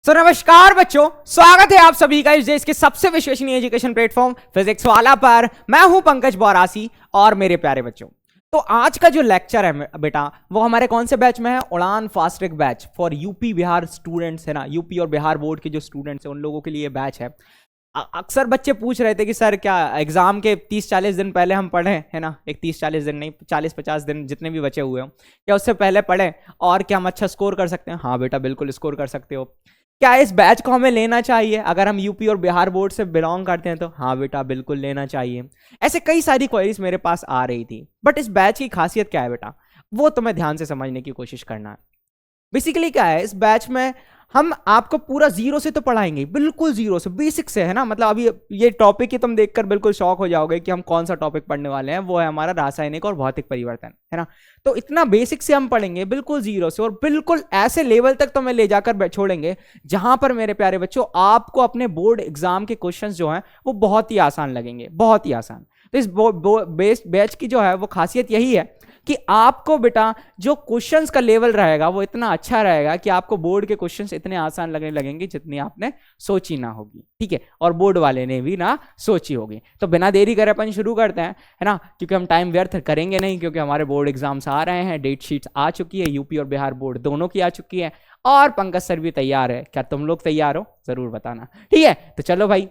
नमस्कार बच्चों, स्वागत है आप सभी का इस देश के सबसे विश्वसनीय एजुकेशन प्लेटफॉर्म फिजिक्स वाला पर। मैं हूं पंकज बौरासी और मेरे प्यारे बच्चों, तो आज का जो लेक्चर है बेटा वो हमारे कौन से बैच में है? उड़ान fast track batch for UP Bihar students है ना, यूपी और बिहार बोर्ड के जो स्टूडेंट्स हैं उन लोगों के लिए बैच है। अक्सर बच्चे पूछ रहे थे कि सर क्या एग्जाम के 30-40 दिन पहले हम पढ़ें, है ना, एक 30-40 दिन नहीं, 40-50 दिन जितने भी बचे हुए हों, क्या उससे पहले पढ़ें और क्या हम अच्छा स्कोर कर सकते हैं? हाँ बेटा, बिल्कुल स्कोर कर सकते हो। क्या इस बैच को हमें लेना चाहिए अगर हम यूपी और बिहार बोर्ड से बिलोंग करते हैं? तो हाँ बेटा, बिल्कुल लेना चाहिए। ऐसे कई सारी क्वेरीज मेरे पास आ रही थी, बट इस बैच की खासियत क्या है बेटा, वो तुम्हें ध्यान से समझने की कोशिश करना है। बेसिकली क्या है, इस बैच में हम आपको पूरा जीरो से तो पढ़ाएंगे, बिल्कुल जीरो से, बेसिक से, है ना। मतलब अभी ये टॉपिक ही तुम देखकर बिल्कुल शॉक हो जाओगे कि हम कौन सा टॉपिक पढ़ने वाले हैं। वो है हमारा रासायनिक और भौतिक परिवर्तन, है ना। तो इतना बेसिक से हम पढ़ेंगे, बिल्कुल जीरो से, और बिल्कुल ऐसे लेवल तक तुम्हें ले जाकर छोड़ेंगे जहां पर मेरे प्यारे बच्चों आपको अपने बोर्ड एग्जाम के क्वेश्चंस जो हैं वो बहुत ही आसान लगेंगे, बहुत ही आसान। तो इस बैच की जो है वो खासियत यही है कि आपको बेटा जो क्वेश्चंस का लेवल रहेगा वो इतना अच्छा रहेगा कि आपको बोर्ड के क्वेश्चंस इतने आसान लगने लगेंगे जितनी आपने सोची ना होगी, ठीक है, और बोर्ड वाले ने भी ना सोची होगी। तो बिना देरी करे अपन शुरू करते हैं, है ना, क्योंकि हम टाइम व्यर्थ करेंगे नहीं, क्योंकि हमारे बोर्ड एग्जाम्स आ रहे हैं, डेट शीट्स आ चुकी है, यूपी और बिहार बोर्ड दोनों की आ चुकी है, और पंकज सर भी तैयार है। क्या तुम लोग तैयार हो? जरूर बताना, ठीक है। तो चलो भाई,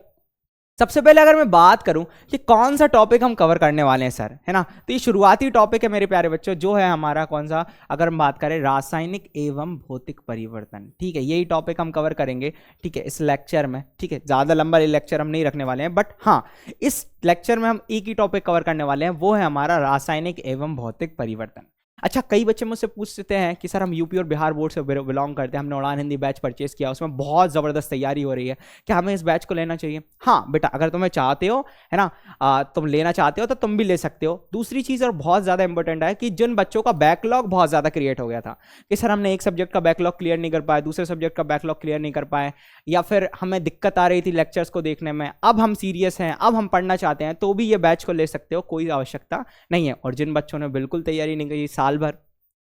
सबसे पहले अगर मैं बात करूं कि कौन सा टॉपिक हम कवर करने वाले हैं सर, है ना, तो ये शुरुआती टॉपिक है मेरे प्यारे बच्चों, जो है हमारा कौन सा, अगर हम बात करें रासायनिक एवं भौतिक परिवर्तन, ठीक है, यही टॉपिक हम कवर करेंगे, ठीक है, इस लेक्चर में, ठीक है। ज्यादा लंबा लेक्चर हम नहीं रखने वाले हैं, बट हाँ, इस लेक्चर में हम एक ही टॉपिक कवर करने वाले हैं, वो है हमारा रासायनिक एवं भौतिक परिवर्तन। अच्छा, कई बच्चे मुझसे पूछते हैं कि सर हम यूपी और बिहार बोर्ड से बिलोंग करते हैं, हमने उड़ान हिंदी बैच परचेस किया, उसमें बहुत ज़बरदस्त तैयारी हो रही है, क्या हमें इस बैच को लेना चाहिए? हाँ बेटा, अगर तुम्हें चाहते हो, है ना, तुम लेना चाहते हो तो तुम भी ले सकते हो। दूसरी चीज़ और बहुत ज़्यादा इंपॉर्टेंट है कि जिन बच्चों का बैकलॉग बहुत ज़्यादा क्रिएट हो गया था कि सर हमने एक सब्जेक्ट का बैकलॉग क्लियर नहीं कर पाए, दूसरे सब्जेक्ट का बैकलॉग क्लियर नहीं कर पाए, या फिर हमें दिक्कत आ रही थी लेक्चर्स को देखने में, अब हम सीरियस हैं, अब हम पढ़ना चाहते हैं, तो भी ये बैच को ले सकते हो, कोई आवश्यकता नहीं है। और जिन बच्चों ने बिल्कुल तैयारी नहीं की साल भर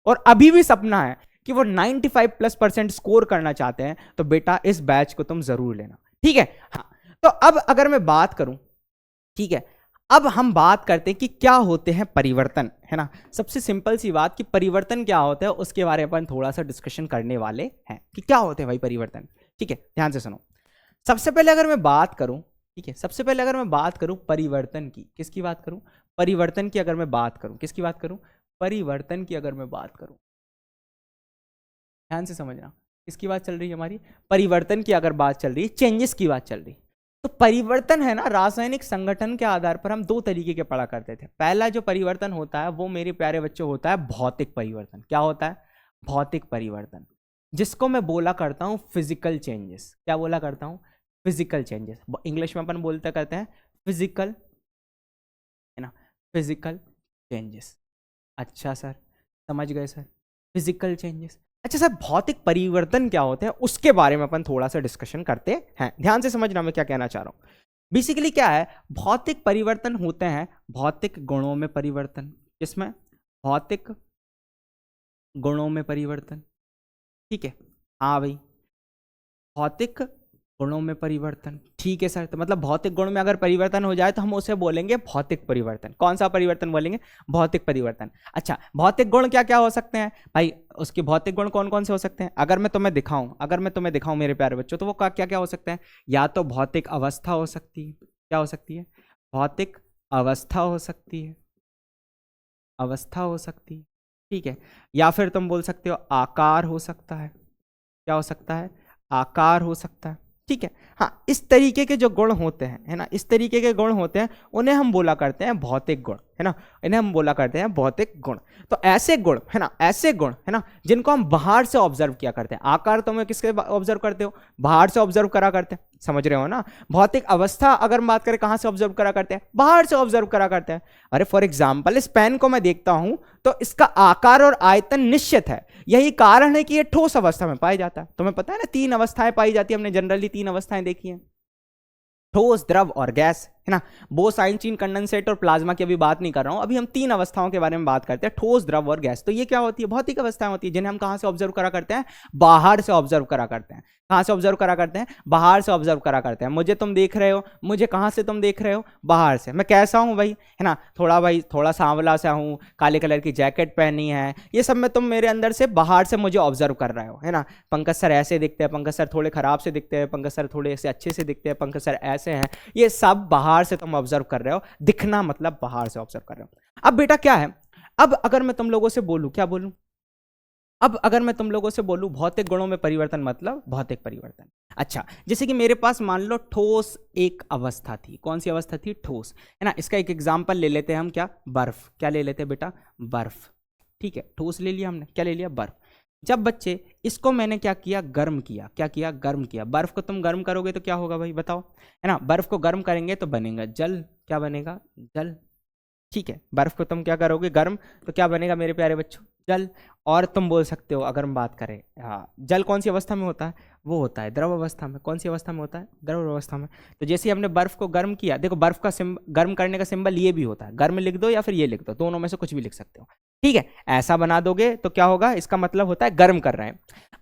और अभी भी सपना है कि वो 95+% स्कोर करना चाहते हैं, तो बेटा इस बैच को तुम जरूर लेना, ठीक है। हाँ, तो अब अगर मैं बात करूं, ठीक है, अब हम बात करते हैं कि क्या होते हैं परिवर्तन, है ना। सबसे सिंपल सी बात कि परिवर्तन क्या होता है उसके बारे में अपन थोड़ा सा डिस्कशन करने वाले हैं कि क्या होते हैं भाई परिवर्तन, ठीक है। ध्यान से सुनो। सबसे पहले अगर मैं बात करूं, ठीक है, सबसे पहले अगर मैं बात करूं परिवर्तन की, किसकी बात करूं? परिवर्तन की अगर मैं बात करूं, किसकी बात करूं? परिवर्तन की अगर मैं बात करूं, ध्यान से समझना, किसकी बात चल रही है हमारी? परिवर्तन की अगर बात चल रही है, चेंजेस की बात चल रही। तो परिवर्तन है ना, रासायनिक संगठन के आधार पर हम दो तरीके के पढ़ा करते थे। पहला जो परिवर्तन होता है वो मेरे प्यारे बच्चों होता है भौतिक परिवर्तन। क्या होता है? भौतिक परिवर्तन, जिसको मैं बोला करता हूं फिजिकल चेंजेस। क्या बोला करता हूं? Physical changes. इंग्लिश में अपन बोलते करते हैं फिजिकल, है ना, फिजिकल चेंजेस। अच्छा सर, समझ गए सर, फिजिकल चेंजेस। अच्छा सर, भौतिक परिवर्तन क्या होते हैं उसके बारे में अपन थोड़ा सा डिस्कशन करते हैं। ध्यान से समझना मैं क्या कहना चाह रहा हूं। बेसिकली क्या है, भौतिक परिवर्तन होते हैं भौतिक गुणों में परिवर्तन। किसमें? भौतिक गुणों में परिवर्तन, ठीक है। हाँ भाई, भौतिक गुणों में परिवर्तन, ठीक है सर। तो मतलब भौतिक गुण में अगर परिवर्तन हो जाए तो हम उसे बोलेंगे भौतिक परिवर्तन। कौन सा परिवर्तन बोलेंगे? भौतिक परिवर्तन। अच्छा, भौतिक गुण क्या क्या हो सकते हैं भाई? उसके भौतिक गुण कौन कौन से हो सकते हैं? अगर मैं तुम्हें दिखाऊं मेरे प्यारे बच्चों, तो वो क्या क्या हो सकते हैं? या तो भौतिक अवस्था हो सकती है। क्या हो सकती है? भौतिक अवस्था हो सकती है, अवस्था हो सकती है, ठीक है। या फिर तुम बोल सकते हो आकार हो सकता है। क्या हो सकता है? आकार हो सकता है, ठीक है। हाँ, इस तरीके के जो गुण होते हैं, है ना, इस तरीके के गुण होते हैं, उन्हें हम बोला करते हैं भौतिक गुण, है ना, इन्हें हम बोला करते हैं भौतिक गुण। तो ऐसे गुण, है ना, ऐसे गुण, है ना, जिनको हम बाहर से ऑब्जर्व किया करते हैं। आकार तो मैं किसके ऑब्जर्व करते हो? बाहर से ऑब्जर्व करा करते हैं, समझ रहे हो ना। भौतिक अवस्था अगर बात करें कहां से ऑब्जर्व करा करते हैं? बाहर से ऑब्जर्व करा करते हैं। अरे फॉर एग्जाम्पल, इस पेन को मैं देखता हूं तो इसका आकार और आयतन निश्चित है, यही कारण है कि यह ठोस अवस्था में पाया जाता है। तुम्हें पता है ना, 3 अवस्थाएं पाई जाती है, हमने जनरली 3 अवस्थाएं देखी हैं, ठोस, द्रव और गैस, है ना। बोसाइंचिन, कंडेंसेट और प्लाज्मा की अभी बात नहीं कर रहा हूं, अभी हम 3 अवस्थाओं के बारे में बात करते हैं, ठोस, द्रव और गैस। तो ये क्या होती है? भौतिक अवस्थाएं होती है, जिन्हें हम कहां से ऑब्जर्व करा करते हैं? बाहर से ऑब्जर्व करा करते हैं। कहां से ऑब्जर्व करा करते हैं? बाहर से ऑब्जर्व करा करते हैं। मुझे तुम देख रहे हो, मुझे कहां से तुम देख रहे हो? बाहर से। मैं कैसा हूं भाई, है ना, थोड़ा सांवला सा हूं, काले कलर की जैकेट पहनी है, ये सब में तुम मेरे अंदर से बाहर से मुझे ऑब्जर्व कर रहे हो, है ना। पंकज सर ऐसे दिखते हैं, पंकज सर थोड़े खराब से दिखते हैं, पंकज सर थोड़े से अच्छे से दिखते हैं, पंकज सर ऐसे हैं, ये सब बाहर से तुम ऑब्जर्व कर रहे हो। दिखना मतलब बाहर से ऑब्जर्व कर रहे हो। अब बेटा क्या है, अब अगर मैं तुम लोगों से बोलूं, क्या बोलूं? अब अगर मैं तुम लोगों से बोलूं भौतिक गुणों में परिवर्तन मतलब भौतिक परिवर्तन। अच्छा, जैसे कि मेरे पास मान लो ठोस एक अवस्था थी। कौन सी अवस्था थी? ठोस, है ना। इसका एक एग्जांपल ले लेते हैं हम, क्या? बर्फ। क्या ले लेते हैं बेटा? बर्फ। ठीक है, ठोस ले लिया हमने, क्या ले लिया? बर्फ। जब बच्चे इसको मैंने क्या किया? गर्म किया। क्या किया? गर्म किया। बर्फ को तुम गर्म करोगे तो क्या होगा भाई, बताओ, है ना। बर्फ को गर्म करेंगे तो बनेगा जल। क्या बनेगा? जल। ठीक है, बर्फ को तुम क्या करोगे? गर्म, तो क्या बनेगा मेरे प्यारे बच्चों? जल। और तुम बोल सकते हो, अगर हम बात करें, हाँ, जल कौन सी अवस्था में होता है? वो होता है द्रव अवस्था में। कौन सी अवस्था में होता है? द्रव अवस्था में। तो जैसे हमने बर्फ को गर्म किया, देखो बर्फ का गर्म करने का सिंबल ये भी होता है, गर्म लिख दो या फिर ये लिख दो, दोनों में से कुछ भी लिख सकते हो। ठीक है, ऐसा बना दोगे तो क्या होगा? इसका मतलब होता है गर्म कर रहे हैं।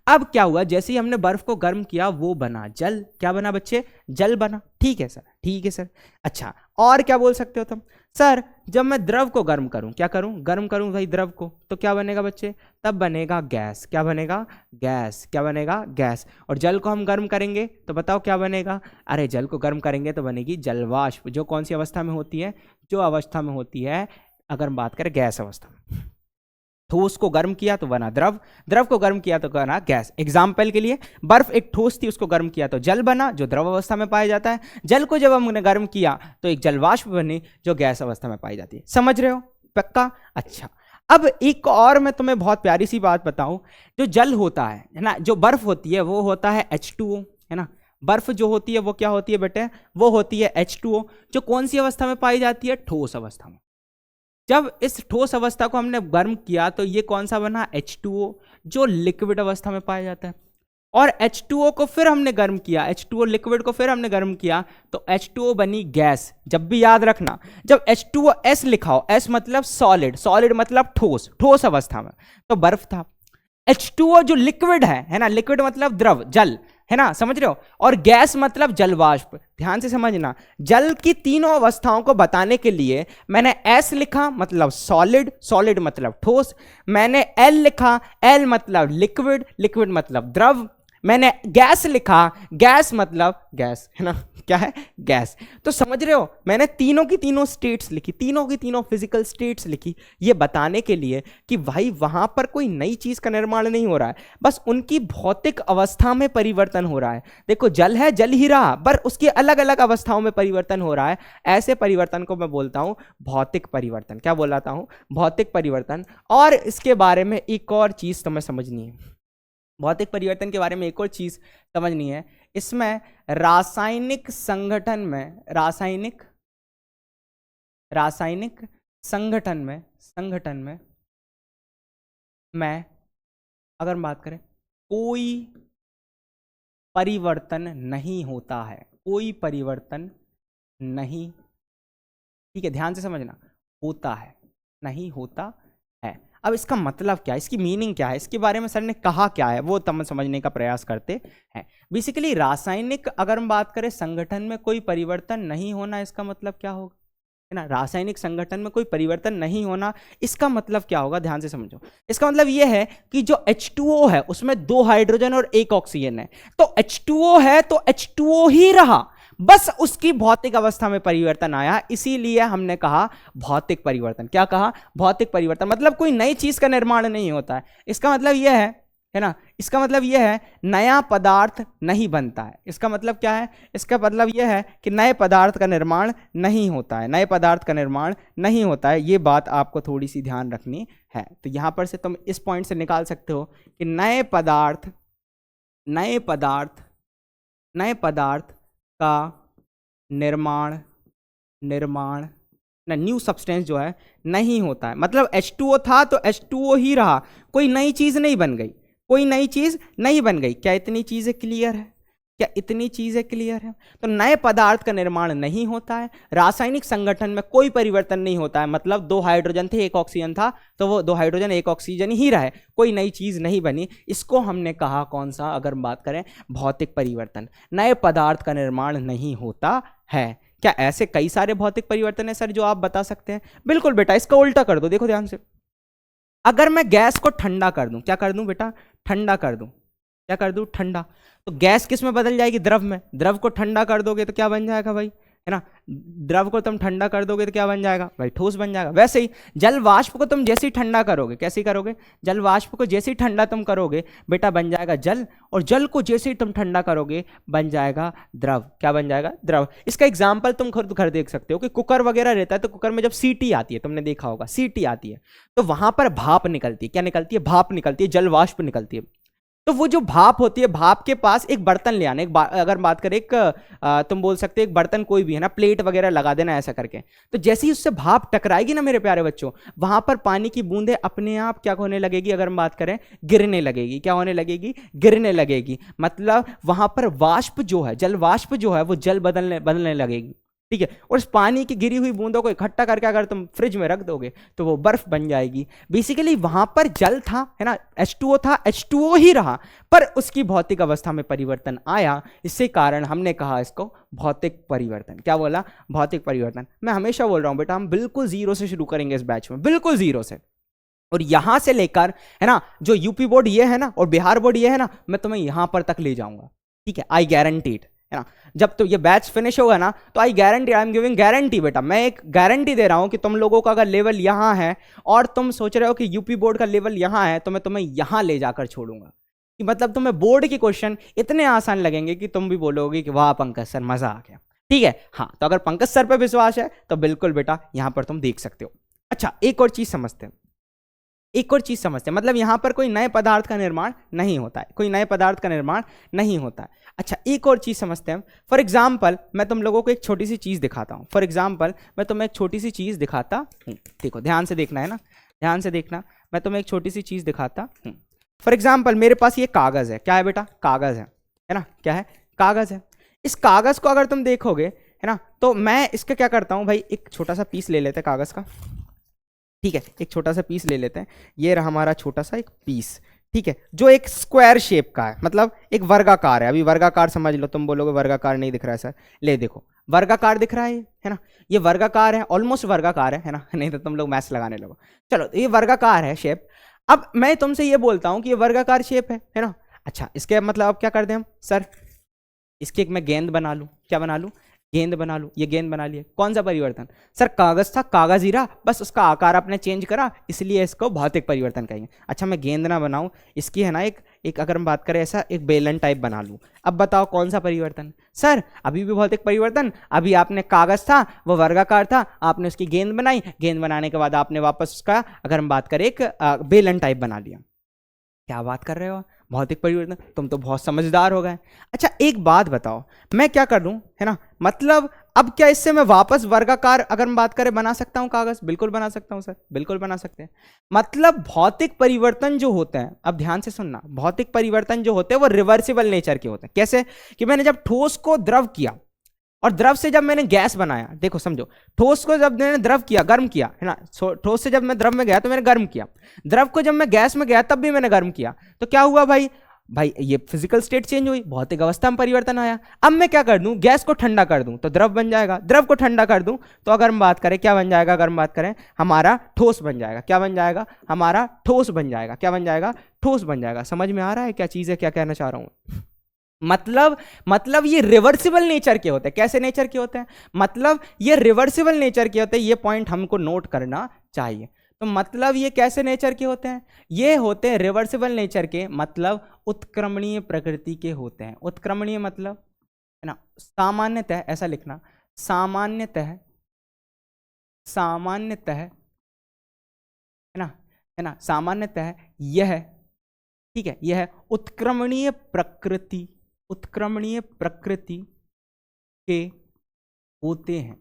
अब क्या हुआ, जैसे ही हमने बर्फ को गर्म किया वो बना जल। क्या बना बच्चे? जल बना। ठीक है सर, ठीक है सर। अच्छा, और क्या बोल सकते हो तुम? सर जब मैं द्रव को गर्म करूं, क्या करूं? गर्म करूं भाई द्रव को, तो क्या बनेगा बच्चे? तब बनेगा गैस। क्या बनेगा? गैस। क्या बनेगा? गैस। और जल को हम गर्म करेंगे तो बताओ क्या बनेगा? अरे जल को गर्म करेंगे तो बनेगी जलवाष्प, जो कौन सी अवस्था में होती है? जो अवस्था में होती है, अगर हम बात करें गैस अवस्था में। ठोस को गर्म किया तो बना द्रव, द्रव को गर्म किया तो बना गैस। एग्जाम्पल के लिए, बर्फ एक ठोस थी, उसको गर्म किया तो जल बना, जो द्रव अवस्था में पाया जाता है। जल को जब हमने गर्म किया तो एक जलवाष्प बनी, जो गैस अवस्था में पाई जाती है। समझ रहे हो? पक्का? अच्छा, अब एक और मैं तुम्हें बहुत प्यारी सी बात बताऊं। जो जल होता है ना, जो बर्फ होती है वो होता है H2O, है ना। बर्फ जो होती है वो क्या होती है बेटे? वो होती है H2O, जो कौन सी अवस्था में पाई जाती है? ठोस अवस्था में। जब इस ठोस अवस्था को हमने गर्म किया तो ये कौन सा बना? H2O, जो लिक्विड अवस्था में पाया जाता है। और H2O को फिर हमने गर्म किया, H2O लिक्विड को फिर हमने गर्म किया तो H2O बनी गैस। जब भी याद रखना, जब H2O S लिखाओ, S मतलब सॉलिड, सॉलिड मतलब ठोस, ठोस अवस्था में, तो बर्फ था। H2O जो लिक्विड है ना, लिक्विड मतलब द्रव, जल, है ना, समझ रहे हो। और गैस मतलब जलवाष्प। ध्यान से समझना, जल की तीनों अवस्थाओं को बताने के लिए मैंने S लिखा मतलब सॉलिड, सॉलिड मतलब ठोस। मैंने L लिखा, L मतलब लिक्विड, लिक्विड मतलब द्रव। मैंने गैस लिखा, गैस मतलब गैस, है ना, क्या है? गैस। तो समझ रहे हो, मैंने तीनों की तीनों स्टेट्स लिखी, तीनों की तीनों फिजिकल स्टेट्स लिखी, ये बताने के लिए कि भाई वहां पर कोई नई चीज का निर्माण नहीं हो रहा है, बस उनकी भौतिक अवस्था में परिवर्तन हो रहा है। देखो जल है, जल ही रहा, पर उसकी अलग अलग अवस्थाओं में परिवर्तन हो रहा है। ऐसे परिवर्तन को मैं बोलता हूं भौतिक परिवर्तन। क्या बोलाता हूं? भौतिक परिवर्तन। और इसके बारे में एक और चीज तुम्हें समझनी है, भौतिक परिवर्तन के बारे में एक और चीज समझनी है। इसमें रासायनिक संगठन में, रासायनिक संगठन में मैं अगर बात करें, कोई परिवर्तन नहीं होता है, कोई परिवर्तन नहीं, ठीक है, ध्यान से समझना, होता है, नहीं होता है। अब इसका मतलब क्या है, इसकी मीनिंग क्या है, इसके बारे में सर ने कहा क्या है, वो तब समझने का प्रयास करते हैं। बेसिकली रासायनिक, अगर हम बात करें संगठन में कोई परिवर्तन नहीं होना, इसका मतलब क्या होगा, है ना, रासायनिक संगठन में कोई परिवर्तन नहीं होना, इसका मतलब क्या होगा, ध्यान से समझो। इसका मतलब यह है कि जो H2O है उसमें 2 हाइड्रोजन और 1 ऑक्सीजन है, तो H2O है तो H2O ही रहा, बस उसकी भौतिक अवस्था में परिवर्तन आया, इसीलिए हमने कहा भौतिक परिवर्तन। क्या कहा? भौतिक परिवर्तन। मतलब कोई नई चीज का निर्माण नहीं होता है। इसका मतलब यह है ना, इसका मतलब यह है नया पदार्थ नहीं बनता है। इसका मतलब क्या है? इसका मतलब यह है कि नए पदार्थ का निर्माण नहीं होता है, नए पदार्थ का निर्माण नहीं होता है। ये बात आपको थोड़ी सी ध्यान रखनी है। तो यहां पर से तुम इस पॉइंट से निकाल सकते हो कि नए पदार्थ का निर्माण ना, न्यू सब्सटेंस जो है नहीं होता है। मतलब H2O था तो H2O ही रहा, कोई नई चीज नहीं बन गई, कोई नई चीज नहीं बन गई। क्या इतनी चीजें क्लियर है? क्या इतनी चीजें क्लियर है? तो नए पदार्थ का निर्माण नहीं होता है, रासायनिक संगठन में कोई परिवर्तन नहीं होता है, मतलब 2 हाइड्रोजन थे 1 ऑक्सीजन था, तो वो 2 हाइड्रोजन 1 ऑक्सीजन ही रहे, कोई नई चीज नहीं बनी। इसको हमने कहा कौन सा, अगर बात करें भौतिक परिवर्तन। नए पदार्थ का निर्माण नहीं होता है। क्या ऐसे कई सारे भौतिक परिवर्तन है सर जो आप बता सकते हैं? बिल्कुल बेटा, इसका उल्टा कर दो, देखो ध्यान से। अगर मैं गैस को ठंडा कर दूं, क्या कर दूं बेटा? ठंडा कर दूं। क्या कर दूं? ठंडा। तो गैस किस में बदल जाएगी? द्रव में। द्रव को ठंडा कर दोगे तो क्या बन जाएगा भाई? है ना, द्रव को तुम ठंडा कर दोगे तो क्या बन जाएगा भाई? ठोस बन जाएगा। वैसे ही जल वाष्प को तुम जैसे ही ठंडा करोगे, कैसे करोगे? जल वाष्प को जैसे ही ठंडा तुम करोगे बेटा बन जाएगा जल, और जल को जैसे ही तुम ठंडा करोगे बन जाएगा द्रव। क्या बन जाएगा? द्रव। इसका एग्जाम्पल तुम खुद घर देख सकते हो कि कुकर वगैरह रहता है, तो कुकर में जब सीटी आती है, तुमने देखा होगा सीटी आती है, तो वहां पर भाप निकलती है। क्या निकलती है? भाप निकलती है, जल वाष्प निकलती है। तो वो जो भाप होती है, भाप के पास एक बर्तन ले आना, अगर बात करें तुम बोल सकते हो एक बर्तन कोई भी है ना, प्लेट वगैरह लगा देना ऐसा करके। तो जैसे ही उससे भाप टकराएगी ना मेरे प्यारे बच्चों, वहां पर पानी की बूंदें अपने आप क्या होने लगेगी, अगर हम बात करें गिरने लगेगी। क्या होने लगेगी? गिरने लगेगी। मतलब वहां पर वाष्प जो है, जल वाष्प जो है, वो जल बदलने लगेगी। ठीक है, और इस पानी की गिरी हुई बूंदों को इकट्ठा करके अगर तुम फ्रिज में रख दोगे तो वो बर्फ बन जाएगी। बेसिकली वहां पर जल था, है ना, H2O था, H2O ही रहा, पर उसकी भौतिक अवस्था में परिवर्तन आया। इससे कारण हमने कहा इसको भौतिक परिवर्तन। क्या बोला? भौतिक परिवर्तन। मैं हमेशा बोल रहा हूं बेटा, हम बिल्कुल जीरो से शुरू करेंगे इस बैच में, बिल्कुल जीरो से, और यहां से लेकर, है ना, जो यूपी बोर्ड ये है ना और बिहार बोर्ड ये है ना, मैं तुम्हें यहां पर तक ले जाऊंगा। ठीक है, आई गारंटीड, है ना। जब तो ये बैच फिनिश होगा ना, तो I guarantee, I am giving guarantee बेटा, मैं एक गारंटी दे रहा हूं कि तुम लोगों का अगर लेवल यहां है और तुम सोच रहे हो कि यूपी बोर्ड का लेवल यहां है, तो मैं तुम्हें यहां ले जाकर छोड़ूंगा। कि मतलब तुम्हें बोर्ड की क्वेश्चन इतने आसान लगेंगे कि तुम भी बोलोगे कि वाह पंकज सर मजा आ गया। ठीक है, हाँ, तो अगर पंकज सर पे विश्वास है तो बिल्कुल बेटा यहां पर तुम देख सकते हो। अच्छा, एक और चीज समझते हैं, एक और चीज समझते हैं, मतलब यहां पर कोई नए पदार्थ का निर्माण नहीं होता है, कोई नए पदार्थ का निर्माण नहीं होता है। अच्छा, एक और चीज समझते हैं। फॉर एग्जाम्पल मैं तुम लोगों को एक छोटी सी चीज दिखाता हूं। फॉर एग्जाम्पल मैं तुम्हें एक छोटी सी चीज दिखाता हूं। देखो ध्यान से देखना, है ना, ध्यान से देखना। मैं तुम्हें एक छोटी सी चीज दिखाता हूं। फॉर एग्जाम्पल मेरे पास ये कागज है। क्या है बेटा? कागज है ना, क्या है? कागज है। इस कागज को अगर तुम देखोगे, है ना, तो मैं इसका क्या करता हूं भाई, एक छोटा सा पीस ले लेते हैं कागज का। ठीक है, एक छोटा सा पीस ले लेते हैं। ये रहा हमारा छोटा सा एक पीस, ठीक है, जो एक स्क्वायर शेप का है, मतलब एक वर्गाकार है। अभी वर्गाकार समझ लो, तुम बोलोगे वर्गाकार नहीं दिख रहा है सर, ले देखो वर्गाकार दिख रहा है ना, ये वर्गाकार है, ऑलमोस्ट वर्गाकार है ना, नहीं तो तुम लोग मैथ्स लगाने लगो। चलो, ये वर्गाकार है शेप। अब मैं तुमसे ये बोलता हूं कि ये वर्गाकार शेप है ना। अच्छा, इसके मतलब अब क्या कर दें हम सर, इसकी एक मैं गेंद बना लूं। क्या बना लूं? गेंद बना लूं। ये गेंद बना लिए, कौन सा परिवर्तन सर? कागज था, कागज ही रहा, बस उसका आकार आपने चेंज करा, इसलिए इसको भौतिक परिवर्तन कहेंगे। अच्छा, मैं गेंद ना बनाऊं, इसकी है ना एक अगर हम बात करें ऐसा एक बेलन टाइप बना लूं। अब बताओ कौन सा परिवर्तन सर? अभी भी भौतिक परिवर्तन। अभी आपने कागज था, वो वर्गाकार था, आपने उसकी गेंद बनाई, गेंद बनाने के बाद आपने वापस उसका अगर हम बात करें एक बेलन टाइप बना लिया। क्या बात कर रहे हो? भौतिक परिवर्तन। तुम तो बहुत समझदार हो गए। अच्छा, एक बात बताओ, मैं क्या कर लूं, है ना, मतलब अब क्या इससे मैं वापस वर्गाकार अगर हम बात करें बना सकता हूं कागज? बिल्कुल बना सकता हूं सर, बिल्कुल बना सकते हैं। मतलब भौतिक परिवर्तन जो होते हैं, अब ध्यान से सुनना, भौतिक परिवर्तन जो होते हैं वो रिवर्सिबल नेचर के होते हैं। कैसे? कि मैंने जब ठोस को द्रव किया और द्रव से जब मैंने गैस बनाया, देखो समझो, ठोस को जब मैंने द्रव किया, गर्म किया, है ना, ठोस से जब मैं द्रव में गया तो मैंने गर्म किया, द्रव को जब मैं गैस में गया तब भी मैंने गर्म किया, तो क्या हुआ भाई? भाई ये फिजिकल स्टेट चेंज हुई, भौतिक अवस्था में परिवर्तन आया। अब मैं क्या कर दूं, गैस को ठंडा कर दूं तो द्रव बन जाएगा, द्रव को ठंडा कर दूं तो अगर हम बात करें क्या बन जाएगा, अगर हम बात करें हमारा ठोस बन जाएगा। क्या बन जाएगा? हमारा ठोस बन जाएगा। क्या बन जाएगा? ठोस बन जाएगा। समझ में आ रहा है क्या चीज है, क्या कहना चाह रहा हूं? मतलब ये रिवर्सिबल नेचर के होते हैं। कैसे नेचर के होते हैं? मतलब ये रिवर्सिबल नेचर के होते हैं। ये पॉइंट हमको नोट करना चाहिए। तो मतलब ये कैसे नेचर के होते हैं? ये होते हैं रिवर्सिबल नेचर के, मतलब उत्क्रमणीय प्रकृति के होते हैं। उत्क्रमणीय मतलब, है ना, सामान्यतः ऐसा लिखना, सामान्यतः, सामान्यतः, है ना, सामान्यतः यह, ठीक है, यह उत्क्रमणीय प्रकृति, उत्क्रमणीय प्रकृति के होते हैं,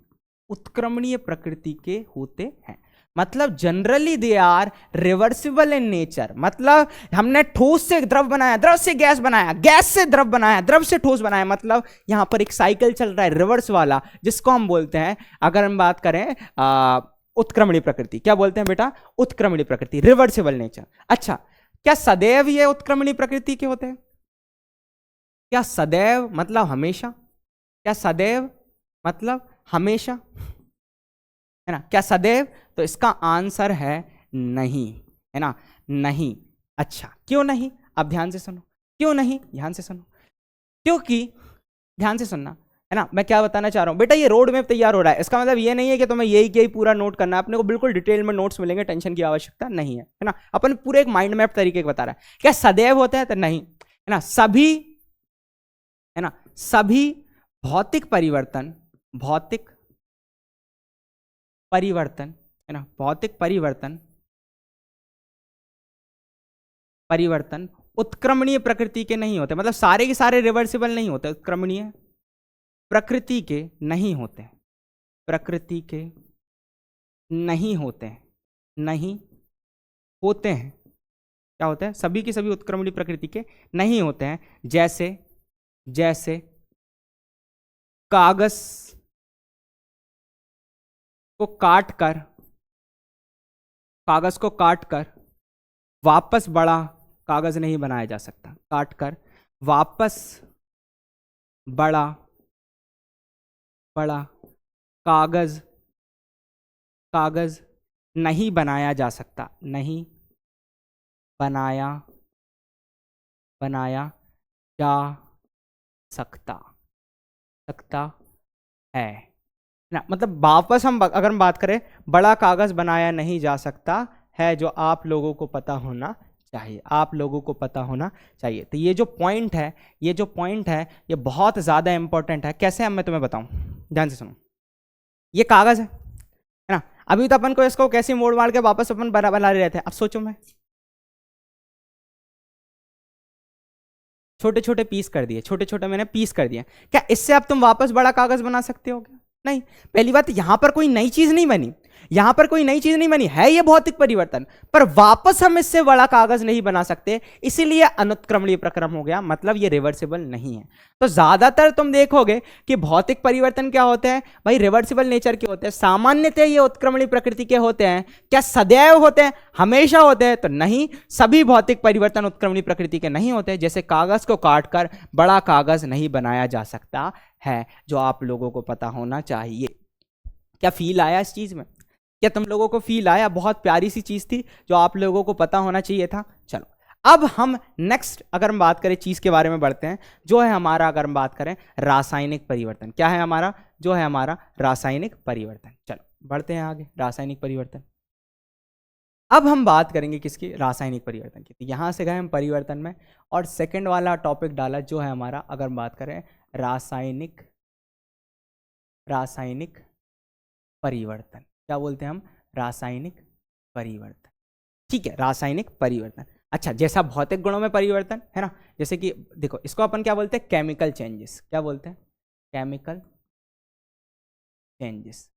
उत्क्रमणीय प्रकृति के होते हैं। मतलब generally they are reversible in nature. मतलब हमने ठोस से द्रव बनाया, द्रव से गैस बनाया, गैस से द्रव बनाया, द्रव से ठोस बनाया, मतलब यहां पर एक साइकिल चल रहा है रिवर्स वाला, जिसको हम बोलते हैं, अगर हम बात करें उत्क्रमणीय प्रकृति। क्या बोलते हैं बेटा? उत्क्रमणीय प्रकृति, रिवर्सिबल नेचर। अच्छा, क्या सदैव ये उत्क्रमणीय प्रकृति के होते हैं? क्या सदैव मतलब हमेशा? क्या सदैव मतलब हमेशा? है ना? क्या सदैव? तो इसका आंसर है नहीं, है ना? नहीं। अच्छा, क्यों नहीं? अब ध्यान से सुनो, क्यों नहीं, ध्यान से सुनो। क्योंकि ध्यान से सुनना, है ना, मैं क्या बताना चाह रहा हूं बेटा, ये रोड मैप तैयार हो रहा है, इसका मतलब ये नहीं है कि तुम्हें यही पूरा नोट करना है, अपने को बिल्कुल डिटेल में नोट्स मिलेंगे, टेंशन की आवश्यकता नहीं है, है ना? अपन पूरे एक माइंड मैप तरीके का बता रहा है। क्या सदैव होता है? तो नहीं, है ना? सभी, है ना, सभी भौतिक परिवर्तन, भौतिक परिवर्तन, है ना, भौतिक परिवर्तन, परिवर्तन उत्क्रमणीय प्रकृति के नहीं होते। मतलब सारे के सारे रिवर्सिबल नहीं होते, उत्क्रमणीय प्रकृति के नहीं होते, प्रकृति के नहीं होते हैं, नहीं होते हैं। क्या होते हैं? सभी के सभी उत्क्रमणीय प्रकृति के नहीं होते हैं। जैसे, जैसे कागज को काट कर, कागज को काट कर वापस बड़ा कागज नहीं बनाया जा सकता। काट कर वापस बड़ा बड़ा कागज, कागज नहीं बनाया जा सकता, नहीं बनाया, बनाया जा सकता, सकता है ना? मतलब वापस हम अगर हम बात करें, बड़ा कागज बनाया नहीं जा सकता है, जो आप लोगों को पता होना चाहिए, आप लोगों को पता होना चाहिए। तो ये जो पॉइंट है, ये जो पॉइंट है, ये बहुत ज्यादा इंपॉर्टेंट है। कैसे? अब मैं तुम्हें बताऊं, ध्यान से सुनो। ये कागज है ना? अभी तो अपन को इसको कैसे मोड़ मार के वापस अपन बना रहे थे। अब सोचो, मैं छोटे छोटे पीस कर दिए, छोटे छोटे मैंने पीस कर दिए, क्या इससे अब तुम वापस बड़ा कागज बना सकते हो क्या? नहीं। पहली बात, यहां पर कोई नई चीज नहीं बनी, यहां पर कोई नई चीज नहीं बनी है, ये भौतिक परिवर्तन, पर वापस हम इससे बड़ा कागज नहीं बना सकते, इसीलिए अनुत्क्रमणीय प्रक्रम हो गया, मतलब ये रिवर्सिबल नहीं है। तो ज्यादातर तुम देखोगे कि भौतिक परिवर्तन क्या होते हैं भाई, रिवर्सिबल नेचर के होते हैं, सामान्यतः ये उत्क्रमणीय प्रकृति के होते हैं। क्या सदैव होते हैं, हमेशा होते हैं? तो नहीं, सभी भौतिक परिवर्तन उत्क्रमणीय प्रकृति के नहीं होते। जैसे कागज को काटकर बड़ा कागज नहीं बनाया जा सकता है, जो आप लोगों को पता होना चाहिए। क्या फील आया इस चीज में? क्या तुम लोगों को फील आया? बहुत प्यारी सी चीज थी जो आप लोगों को पता होना चाहिए था। चलो, अब हम नेक्स्ट अगर हम बात करें चीज के बारे में बढ़ते हैं, जो है हमारा, अगर हम बात करें रासायनिक परिवर्तन। क्या है हमारा? जो है हमारा रासायनिक परिवर्तन। चलो बढ़ते हैं आगे, रासायनिक परिवर्तन। अब हम बात करेंगे किसकी? रासायनिक परिवर्तन की। तो यहां से गए हम परिवर्तन में, और सेकंड वाला टॉपिक डाला जो है हमारा, अगर हम बात करें रासायनिक, रासायनिक परिवर्तन। क्या बोलते हैं हम? रासायनिक परिवर्तन। ठीक है, रासायनिक परिवर्तन। अच्छा, जैसा भौतिक गुणों में परिवर्तन है ना, जैसे कि देखो, इसको अपन क्या बोलते हैं? Chemical changes. क्या बोलते हैं? केमिकल चेंजेस,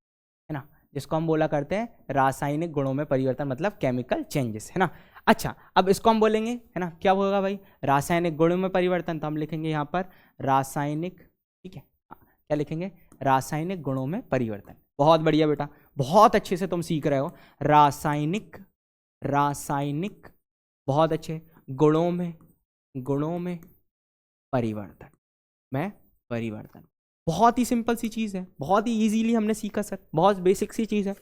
है ना, जिसको हम बोला करते हैं रासायनिक गुणों में परिवर्तन, मतलब केमिकल चेंजेस, है ना। अच्छा, अब इसको हम बोलेंगे, है ना, क्या होगा भाई? रासायनिक गुणों में परिवर्तन। तो हम लिखेंगे यहाँ पर रासायनिक, ठीक है, क्या लिखेंगे? रासायनिक गुणों में परिवर्तन। बहुत बढ़िया बेटा, बहुत अच्छे से तुम सीख रहे हो। रासायनिक, रासायनिक, बहुत अच्छे, गुणों में, गुणों में परिवर्तन, में परिवर्तन। बहुत ही सिंपल सी चीज है, बहुत ही इजीली हमने सीखा सर, बहुत बेसिक सी चीज है।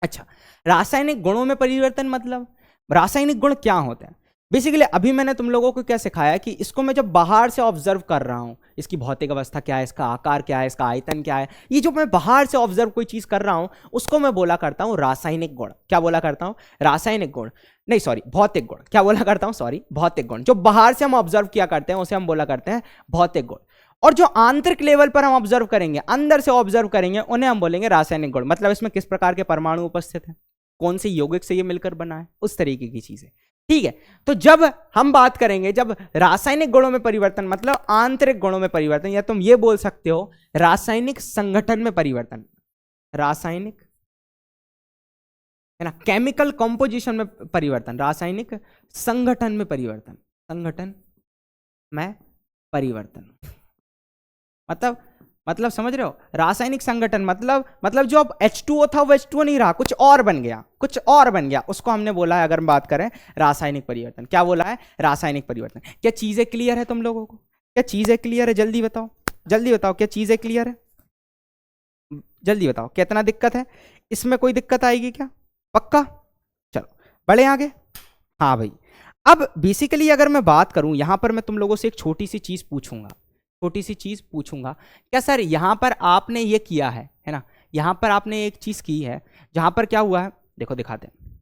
अच्छा, रासायनिक गुणों में परिवर्तन मतलब रासायनिक गुण क्या होते हैं? बेसिकली अभी मैंने तुम लोगों को क्या सिखाया कि इसको मैं जब बाहर से ऑब्जर्व कर रहा हूं, इसकी भौतिक अवस्था क्या है, इसका आकार क्या है, इसका आयतन क्या है, ये जो मैं बाहर से ऑब्जर्व कोई चीज कर रहा हूं, उसको मैं बोला करता हूं रासायनिक गुण। क्या बोला करता हूं? रासायनिक गुण, नहीं सॉरी, भौतिक गुण। क्या बोला करता हूं? सॉरी, भौतिक गुण। जो बाहर से हम ऑब्जर्व किया करते हैं उसे हम बोला करते हैं भौतिक गुण, और जो आंतरिक लेवल पर हम ऑब्जर्व करेंगे, अंदर से ऑब्जर्व करेंगे, उन्हें हम बोलेंगे रासायनिक गुण। मतलब इसमें किस प्रकार के परमाणु उपस्थित हैं, कौन से यौगिक से ये मिलकर बना है, उस तरीके की चीजें। ठीक है, तो जब हम बात करेंगे, जब रासायनिक गुणों में परिवर्तन मतलब आंतरिक गुणों में परिवर्तन, या तुम ये बोल सकते हो रासायनिक संगठन में परिवर्तन, रासायनिक है ना, केमिकल कंपोजिशन में परिवर्तन, रासायनिक संगठन में परिवर्तन, संगठन में परिवर्तन, मतलब समझ रहे हो, रासायनिक संगठन मतलब जो अब H2O था वो H2O नहीं रहा, कुछ और बन गया, उसको हमने बोला है, अगर हम बात करें रासायनिक परिवर्तन। क्या बोला है? रासायनिक परिवर्तन। क्या चीजें क्लियर है तुम लोगों को? क्या चीजें क्लियर है? जल्दी बताओ क्या चीजें क्लियर है? जल्दी बताओ, कितना दिक्कत है इसमें? कोई दिक्कत आएगी क्या? पक्का? चलो बढ़े आगे। हाँ भाई, अब बेसिकली अगर मैं बात करूं, यहां पर मैं तुम लोगों से एक छोटी सी चीज पूछूंगा, क्या सर यहां पर आपने ये किया है ना, यहां पर आपने एक चीज की है जहां पर क्या हुआ है, देखो दिखाते हैं,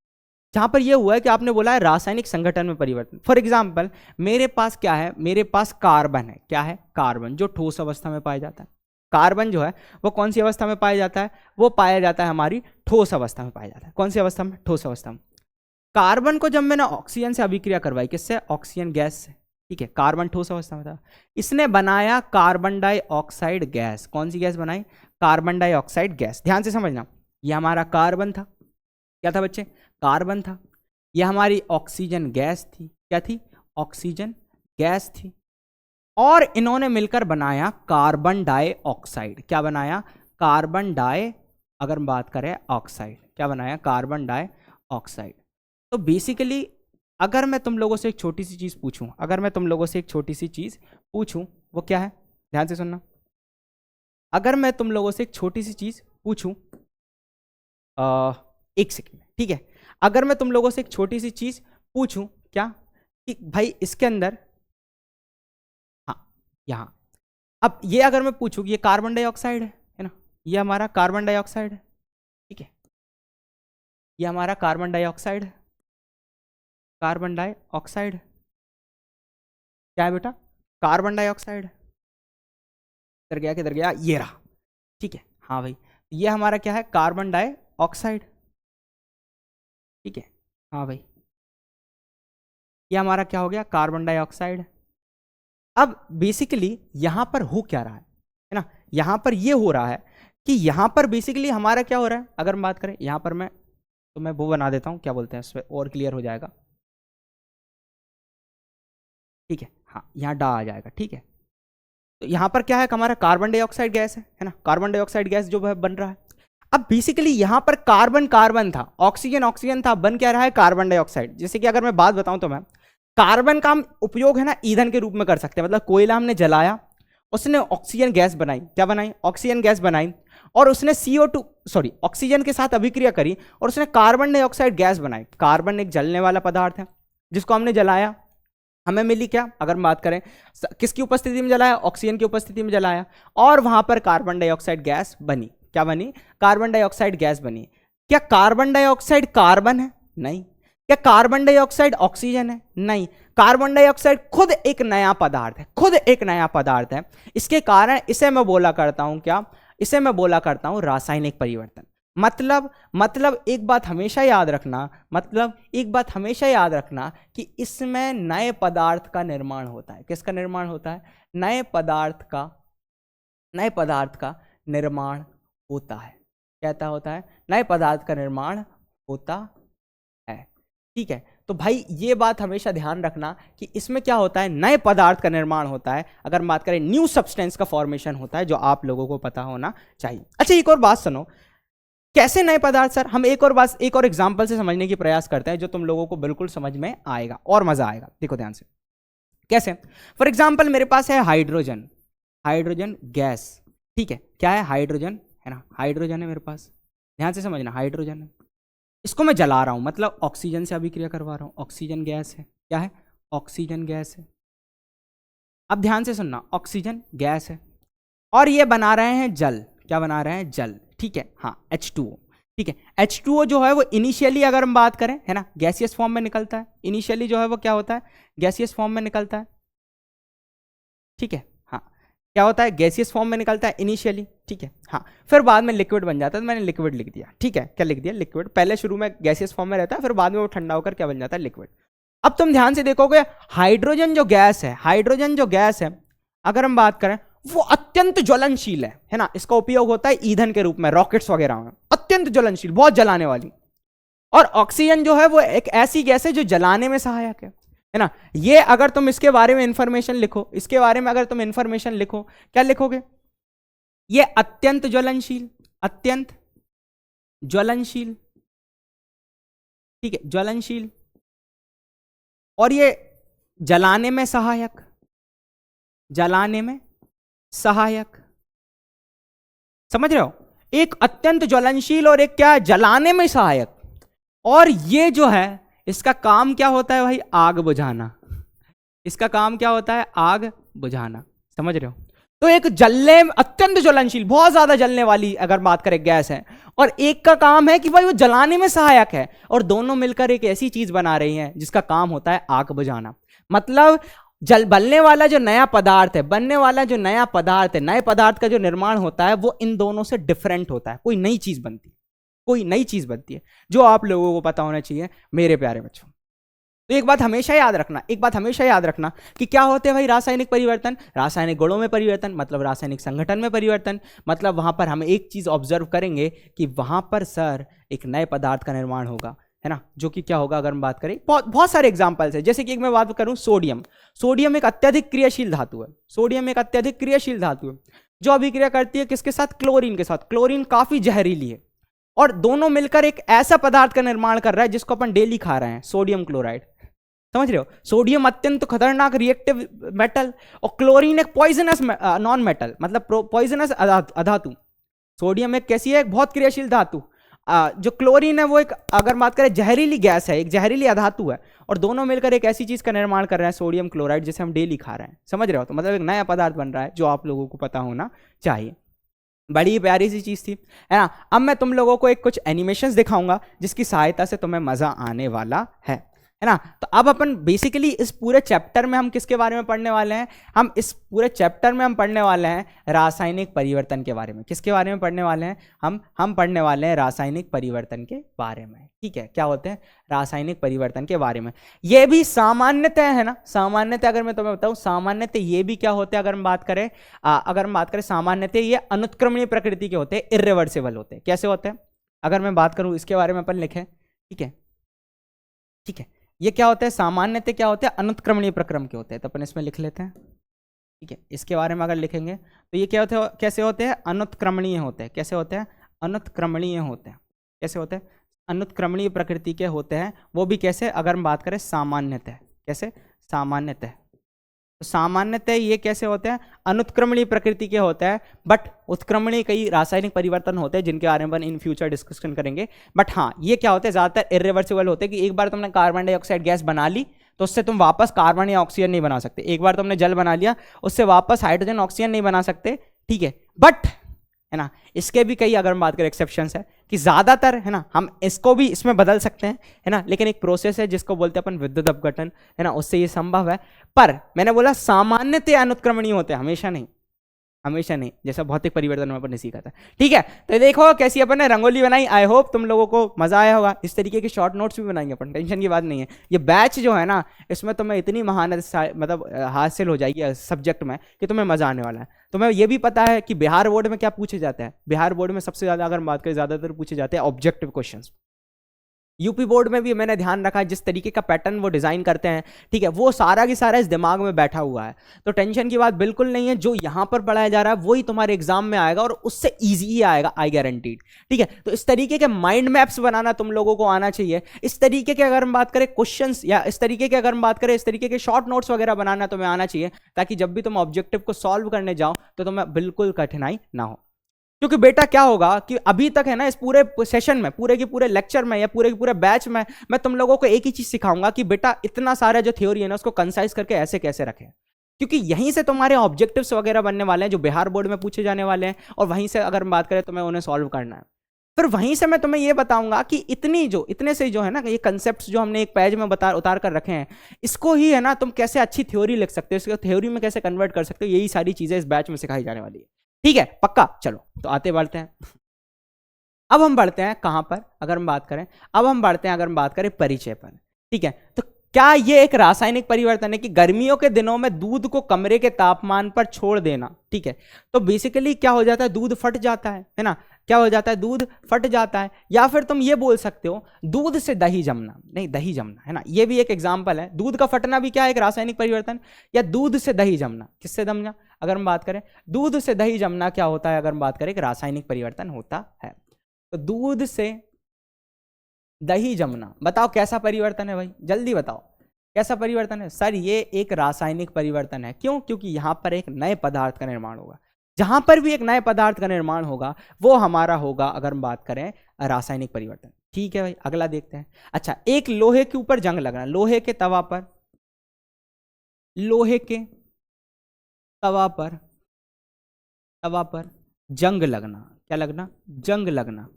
जहां पर ये हुआ है कि आपने बोला है रासायनिक संगठन में परिवर्तन। फॉर एग्जाम्पल मेरे पास क्या है, मेरे पास कार्बन है। क्या है? कार्बन, जो ठोस अवस्था में पाया जाता है। कार्बन जो है वो कौन सी अवस्था में पाया जाता है? वो पाया जाता है हमारी ठोस अवस्था में पाया जाता है। कौन सी अवस्था में? ठोस अवस्था में। कार्बन को जब मैंने ऑक्सीजन से अभिक्रिया करवाई, किससे? ऑक्सीजन गैस से, ठीक है, कार्बन ठोस अवस्था में था, इसने बनाया कार्बन डाइऑक्साइड गैस। कौन सी गैस बनाई? Carbon dioxide gas. ध्यान से समझना, यह हमारा कार्बन था। क्या था बच्चे? कार्बन था। यह हमारी ऑक्सीजन गैस थी। क्या थी? ऑक्सीजन गैस थी। और इन्होंने मिलकर बनाया कार्बन डाइऑक्साइड। क्या बनाया? कार्बन डाई, अगर हम बात करें ऑक्साइड, क्या बनाया? Carbon dioxide. तो बेसिकली अगर मैं तुम लोगों से एक छोटी सी चीज पूछूं, वो क्या है? ध्यान से सुनना। अगर मैं तुम लोगों से एक छोटी सी चीज पूछूं, एक सेकेंड, ठीक है, अगर मैं तुम लोगों से एक छोटी सी चीज पूछूं, क्या कि भाई इसके अंदर, हाँ यहां, अब ये अगर मैं पूछूं कि ये कार्बन डाइऑक्साइड है ना, ये हमारा कार्बन डाइऑक्साइड है, ठीक है, ये हमारा कार्बन डाइऑक्साइड है। कार्बन डाइऑक्साइड क्या है बेटा? Carbon dioxide. किधर गया? ये रहा, ठीक है। हाँ भाई, ये हमारा क्या है? कार्बन डाइऑक्साइड, ठीक है। हाँ भाई, ये हमारा क्या हो गया? Carbon dioxide. अब बेसिकली यहां पर हो क्या रहा है ना, यहां पर ये हो रहा है कि यहां पर बेसिकली हमारा क्या हो रहा है, अगर हम बात करें यहां पर, मैं वो बना देता हूं, क्या बोलते हैं, उसमें और क्लियर हो जाएगा, ठीक है। हाँ, यहाँ डा आ जाएगा, ठीक है। तो यहाँ पर क्या है? हमारा कार्बन डाइऑक्साइड गैस है ना, कार्बन डाइऑक्साइड गैस जो है बन रहा है। अब बेसिकली यहाँ पर कार्बन था, ऑक्सीजन था, बन क्या रहा है? Carbon dioxide. जैसे कि अगर मैं बात बताऊं तो मैं, कार्बन का हम उपयोग है ना ईंधन के रूप में कर सकते हैं, मतलब कोयला हमने जलाया, उसने ऑक्सीजन गैस बनाई। क्या बनाई? ऑक्सीजन गैस बनाई, और उसने ऑक्सीजन के साथ अभिक्रिया करी और उसने कार्बन डाइऑक्साइड गैस बनाई। कार्बन एक जलने वाला पदार्थ है जिसको हमने जलाया, हमें मिली क्या? अगर हम बात करें किसकी उपस्थिति में जलाया? ऑक्सीजन की उपस्थिति में जलाया, और वहां पर कार्बन डाइऑक्साइड गैस बनी। क्या बनी? कार्बन डाइऑक्साइड गैस बनी। क्या कार्बन डाइऑक्साइड कार्बन है? नहीं। क्या कार्बन डाइऑक्साइड ऑक्सीजन है? नहीं। कार्बन डाइऑक्साइड खुद एक नया पदार्थ है, इसके कारण इसे मैं बोला करता हूं क्या? इसे मैं बोला करता हूं रासायनिक परिवर्तन। मतलब एक बात हमेशा याद रखना कि इसमें नए पदार्थ का निर्माण होता है। किसका निर्माण होता है? नए पदार्थ का निर्माण होता है। क्या होता है? नए पदार्थ का निर्माण होता है, ठीक है। तो भाई ये बात हमेशा ध्यान रखना कि इसमें क्या होता है? नए पदार्थ का निर्माण होता है। अगर बात करें न्यू सब्सटेंस का फॉर्मेशन होता है, जो आप लोगों को पता होना चाहिए। अच्छा, एक और बात सुनो, कैसे नए पदार्थ? सर हम एक और एग्जांपल से समझने की प्रयास करते हैं, जो तुम लोगों को बिल्कुल समझ में आएगा और मजा आएगा। देखो ध्यान से, कैसे? फॉर एग्जांपल मेरे पास है हाइड्रोजन गैस, ठीक है। क्या है? हाइड्रोजन है ना, हाइड्रोजन है मेरे पास। ध्यान से समझना, हाइड्रोजन है, इसको मैं जला रहा हूं, मतलब ऑक्सीजन से अभिक्रिया करवा रहा हूं, ऑक्सीजन गैस है। क्या है? ऑक्सीजन गैस है। अब ध्यान से सुनना, ऑक्सीजन गैस है, और ये बना रहे हैं जल। क्या बना रहे हैं? जल, ठीक है। हाँ, H2O, ठीक है। H2O जो है वो इनिशियली अगर हम बात करें है ना, गैसियस फॉर्म में निकलता है। इनिशियली जो है वो क्या होता है? गैसियस फॉर्म में निकलता है, ठीक है। हाँ, क्या होता है? गैसियस फॉर्म में निकलता है इनिशियली, ठीक है। हाँ, फिर बाद में लिक्विड बन जाता है, तो मैंने लिक्विड लिख दिया, ठीक है। क्या लिख दिया? लिक्विड। पहले शुरू में गैसियस फॉर्म में रहता है, फिर बाद में वो ठंडा होकर क्या बन जाता है? लिक्विड। अब तुम ध्यान से देखोगे, हाइड्रोजन जो गैस है, अगर हम बात करें, वो अत्यंत ज्वलनशील है ना, इसका उपयोग होता है ईंधन के रूप में, रॉकेट्स वगैरह में, अत्यंत ज्वलनशील, बहुत जलाने वाली। और ऑक्सीजन जो है वो एक ऐसी गैस है जो जलाने में सहायक है ना। ये अगर तुम इसके बारे में इंफॉर्मेशन लिखो, इसके बारे में अगर तुम इंफॉर्मेशन लिखो, क्या लिखोगे? ये अत्यंत ज्वलनशील, अत्यंत ज्वलनशील, ठीक है, ज्वलनशील, और ये जलाने में सहायक, जलाने में सहायक, समझ रहे हो? एक अत्यंत ज्वलनशील और एक क्या, जलाने में सहायक। और ये जो है इसका काम क्या होता है भाई? आग बुझाना। इसका काम क्या होता है? आग बुझाना, समझ रहे हो? तो एक जलने, अत्यंत ज्वलनशील, बहुत ज्यादा जलने वाली अगर बात करें गैस है, और एक का काम है कि भाई वो जलाने में सहायक है, और दोनों मिलकर एक ऐसी चीज बना रही हैं जिसका काम होता है आग बुझाना। मतलब बनने वाला जो नया पदार्थ है, बनने वाला जो नया पदार्थ है, नए पदार्थ का जो निर्माण होता है वो इन दोनों से डिफरेंट होता है। कोई नई चीज बनती है, कोई नई चीज बनती है, जो आप लोगों को पता होना चाहिए मेरे प्यारे बच्चों। तो एक बात हमेशा याद रखना, एक बात हमेशा याद रखना कि क्या होते हैं भाई रासायनिक परिवर्तन? रासायनिक गुणों में परिवर्तन, मतलब रासायनिक संगठन में परिवर्तन, मतलब वहां पर हम एक चीज ऑब्जर्व करेंगे कि वहां पर सर एक नए पदार्थ का निर्माण होगा, है ना, जो कि क्या होगा अगर हम बात करें, बहुत सारे एग्जांपल्स है। जैसे कि एक मैं बात करूं सोडियम, सोडियम एक अत्यधिक क्रियाशील धातु है, सोडियम एक अत्यधिक क्रियाशील धातु है जो अभिक्रिया करती है किसके साथ? क्लोरीन के साथ। क्लोरीन काफी जहरीली है, और दोनों मिलकर एक ऐसा पदार्थ का निर्माण कर रहा है जिसको अपन डेली खा रहे हैं, सोडियम क्लोराइड, समझ रहे हो? सोडियम अत्यंत खतरनाक रिएक्टिव मेटल, और क्लोरीन एक पॉइजनस नॉन मेटल, मतलब पॉइजनस अधातु। सोडियम एक कैसी है? एक बहुत क्रियाशील धातु। जो क्लोरीन है वो एक, अगर बात करें, जहरीली गैस है, एक जहरीली अधातु है, और दोनों मिलकर एक ऐसी चीज का निर्माण कर रहे हैं, सोडियम क्लोराइड, जिसे हम डेली खा रहे हैं, समझ रहे हो? तो मतलब एक नया पदार्थ बन रहा है जो आप लोगों को पता होना चाहिए। बड़ी प्यारी सी चीज थी, है ना। अब मैं तुम लोगों को एक कुछ एनिमेशंस दिखाऊंगा जिसकी सहायता से तुम्हें मजा आने वाला है ना। तो अब अपन बेसिकली इस पूरे चैप्टर में हम किसके बारे में पढ़ने वाले हैं? हम इस पूरे चैप्टर में हम पढ़ने वाले हैं रासायनिक परिवर्तन के बारे में। किसके बारे में पढ़ने वाले हैं? हम पढ़ने वाले हैं रासायनिक परिवर्तन के बारे में, ठीक है। क्या होते हैं? रासायनिक परिवर्तन के बारे में। ये भी सामान्यतः, है ना, सामान्यतः अगर मैं तुम्हें बताऊं, सामान्यतः ये भी क्या होते हैं अगर हम बात करें, सामान्यतः ये अनुत्क्रमणीय प्रकृति के होते हैं, इर्रिवर्सिबल होते हैं। कैसे होते हैं? अगर मैं बात करूं इसके बारे में, अपन लिखें, ठीक है, ठीक है, ये क्या होता है? सामान्यतः क्या होते हैं? अनुत्क्रमणीय प्रक्रम के होते हैं। तो अपन इसमें लिख लेते हैं, ठीक है। इसके बारे में अगर लिखेंगे तो ये क्या होते हैं? कैसे होते हैं? अनुत्क्रमणीय होते हैं। कैसे होते हैं? अनुत्क्रमणीय होते हैं। कैसे होते हैं? अनुत्क्रमणीय प्रकृति के होते हैं। वो भी कैसे? अगर हम बात करें सामान्यतः, कैसे? सामान्यतः। तो सामान्यतः ये कैसे होते हैं? अनुत्क्रमणीय प्रकृति के होते हैं, बट उत्क्रमणीय कई रासायनिक परिवर्तन होते हैं जिनके बारे में इन फ्यूचर डिस्कशन करेंगे। बट हाँ, ये क्या होते हैं? ज्यादातर इर्रिवर्सिबल होते हैं कि एक बार तुमने कार्बन डाइऑक्साइड गैस बना ली तो उससे तुम वापस कार्बन या ऑक्सीजन नहीं बना सकते। एक बार तुमने जल बना लिया, उससे वापस हाइड्रोजन ऑक्सीजन नहीं बना सकते, ठीक है। बट, है ना, इसके भी कई, अगर हम बात करें, एक्सेप्शंस है कि ज्यादातर, है ना, हम इसको भी इसमें बदल सकते हैं, है ना, लेकिन एक प्रोसेस है जिसको बोलते हैं अपन विद्युत अपघटन, है ना, उससे ये संभव है। पर मैंने बोला सामान्यतः अनुत्क्रमणीय होते हैं, हमेशा नहीं, हमेशा नहीं, जैसा भौतिक परिवर्तन में अपन ने सीखा था, ठीक है। तो देखो कैसी अपन ने रंगोली बनाई। आई होप तुम लोगों को मजा आया होगा। इस तरीके के शॉर्ट नोट्स भी बनाएंगे अपन, टेंशन की बात नहीं है। ये बैच जो है ना, इसमें तुम्हें इतनी महारत मतलब हासिल हो जाएगी सब्जेक्ट में कि तुम्हें मजा आने वाला है। तुम्हें ये भी पता है कि बिहार बोर्ड में क्या पूछे जाता है? बिहार बोर्ड में सबसे ज्यादा, अगर बात करें, ज्यादातर पूछे जाते हैं ऑब्जेक्टिव क्वेश्चन। यूपी बोर्ड में भी मैंने ध्यान रखा, जिस तरीके का पैटर्न वो डिजाइन करते हैं, ठीक है, वो सारा की सारा इस दिमाग में बैठा हुआ है। तो टेंशन की बात बिल्कुल नहीं है। जो यहां पर पढ़ाया जा रहा है वही तुम्हारे एग्जाम में आएगा, और उससे इजी ही आएगा, आई गारंटीड, ठीक है। तो इस तरीके के माइंड मैप्स बनाना तुम लोगों को आना चाहिए। इस तरीके के अगर हम बात करें क्वेश्चंस, या इस तरीके के अगर हम बात करें, इस तरीके के शॉर्ट नोट्स वगैरह बनाना तुम्हें आना चाहिए, ताकि जब भी तुम ऑब्जेक्टिव को सॉल्व करने जाओ तो तुम्हें बिल्कुल कठिनाई ना हो। क्योंकि बेटा क्या होगा कि अभी तक, है ना, इस पूरे सेशन में, पूरे के पूरे लेक्चर में, या पूरे के पूरे बैच में, मैं तुम लोगों को एक ही चीज सिखाऊंगा कि बेटा इतना सारा जो थ्योरी है ना, उसको कंसाइज करके ऐसे कैसे रखें, क्योंकि यहीं से तुम्हारे ऑब्जेक्टिव्स वगैरह बनने वाले हैं जो बिहार बोर्ड में पूछे जाने वाले हैं, और वहीं से अगर बात करें तुम्हें उन्हें सॉल्व करना है। फिर वहीं से मैं तुम्हें ये बताऊंगा कि इतने से जो है ना, ये कंसेप्ट जो हमने एक पेज में उतार कर रखे हैं, इसको ही, है ना, तुम कैसे अच्छी थ्योरी लिख सकते हो, इसको थ्योरी में कैसे कन्वर्ट कर सकते हो, यही सारी चीजें इस बैच में सिखाई जाने वाली है, ठीक है, पक्का। चलो तो आते बढ़ते हैं। अब हम बढ़ते हैं कहां पर? अगर हम बात करें, अब हम बढ़ते हैं, अगर हम बात करें परिचय पर, ठीक है। तो क्या ये एक रासायनिक परिवर्तन है कि गर्मियों के दिनों में दूध को कमरे के तापमान पर छोड़ देना, ठीक है। तो बेसिकली क्या हो जाता है? दूध फट जाता है ना। क्या हो जाता है, दूध फट जाता है। या फिर तुम ये बोल सकते हो दूध से दही जमना, नहीं दही जमना है ना, ये भी एक एग्जाम्पल है। दूध का फटना भी क्या है, एक रासायनिक परिवर्तन। या दूध से दही जमना, किससे जमना, अगर हम बात करें दूध से दही जमना क्या होता है, अगर हम बात करें एक रासायनिक परिवर्तन होता है। तो दूध से दही जमना, बताओ कैसा परिवर्तन है भाई, जल्दी बताओ कैसा परिवर्तन है। सर ये एक रासायनिक परिवर्तन है। क्यों, क्योंकि यहां पर एक नए पदार्थ का निर्माण होगा। जहां पर भी एक नए पदार्थ का निर्माण होगा वो हमारा होगा, अगर हम बात करें रासायनिक परिवर्तन। ठीक है भाई, अगला देखते हैं। अच्छा, एक लोहे के ऊपर जंग लगना, लोहे के तवा पर, लोहे के तवा पर जंग लगना, क्या लगना, जंग लगना।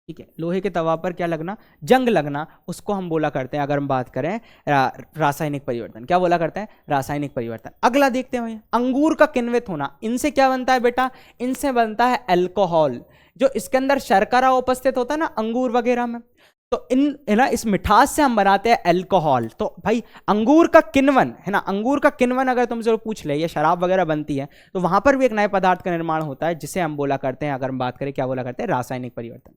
ठीक है, लोहे के तवा पर क्या लगना, जंग लगना, उसको हम बोला करते हैं, अगर हम बात करें रासायनिक परिवर्तन। क्या बोला करते हैं, रासायनिक परिवर्तन। अगला देखते हैं भाई, अंगूर का किण्वित होना, इनसे क्या बनता है बेटा, इनसे बनता है अल्कोहल। जो इसके अंदर शर्करा उपस्थित होता है ना अंगूर वगैरह में, तो इन है ना इस मिठास से हम बनाते हैं अल्कोहल। तो भाई अंगूर का किण्वन है ना, अंगूर का किण्वन अगर तुमसे पूछ ले, ये शराब वगैरह बनती है, तो वहां पर भी एक नए पदार्थ का निर्माण होता है, जिसे हम बोला करते हैं, अगर हम बात करें क्या बोला करते हैं, रासायनिक परिवर्तन।